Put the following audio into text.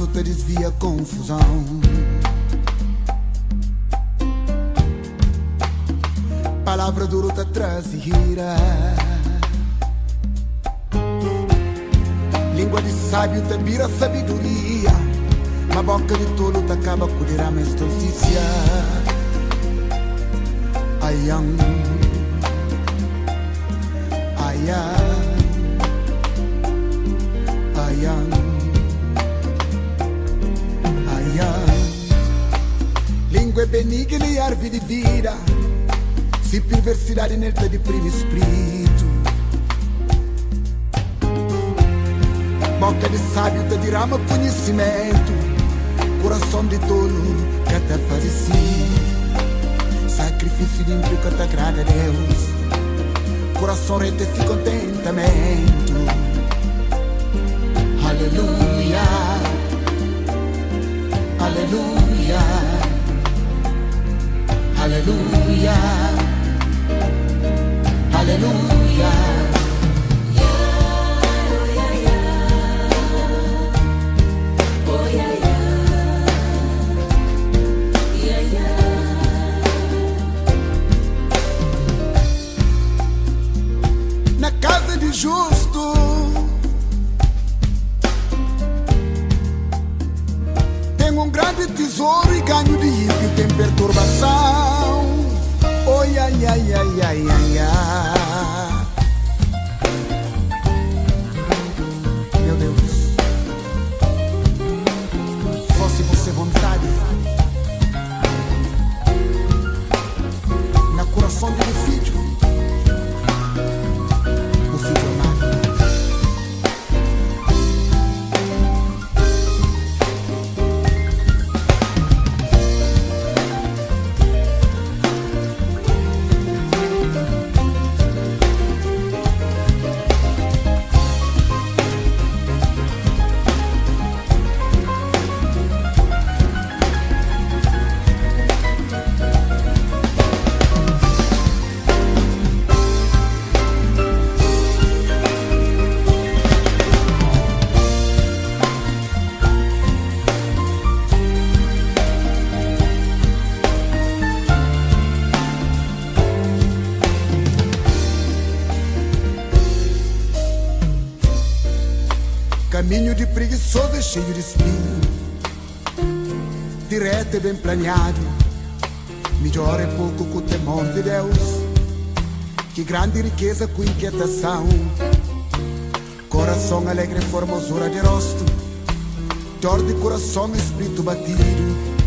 manso te desvia a confusão. Palavra dura te traz ira. Língua de sábio te vira sabedoria. Na boca de tolo te acaba com derrama estoltícia. Ayam, ayam, ayam, ayam. Língua é benigna e árvore de vida. Se perversidade nele te deprime espírito. Boca de sábio te derrama conhecimento. Coração de tolo que te faz assim. Sacrifício de ímpio que te agrada a Deus. Coração rete esse contentamento. Aleluia, aleluia, aleluia, aleluia. Justo tem grande tesouro e ganho de ímpio tem perturbação. Oi, ai, ai, ai, ai, ai, ai. Meu Deus, fosse você vontade na coração de um filho. Caminho de preguiçoso é cheio de espinho. Direto e bem planeado. Melhor é pouco com o temor de Deus. Que grande riqueza com inquietação. Coração alegre, formosura de rosto. Dor de coração, espírito batido.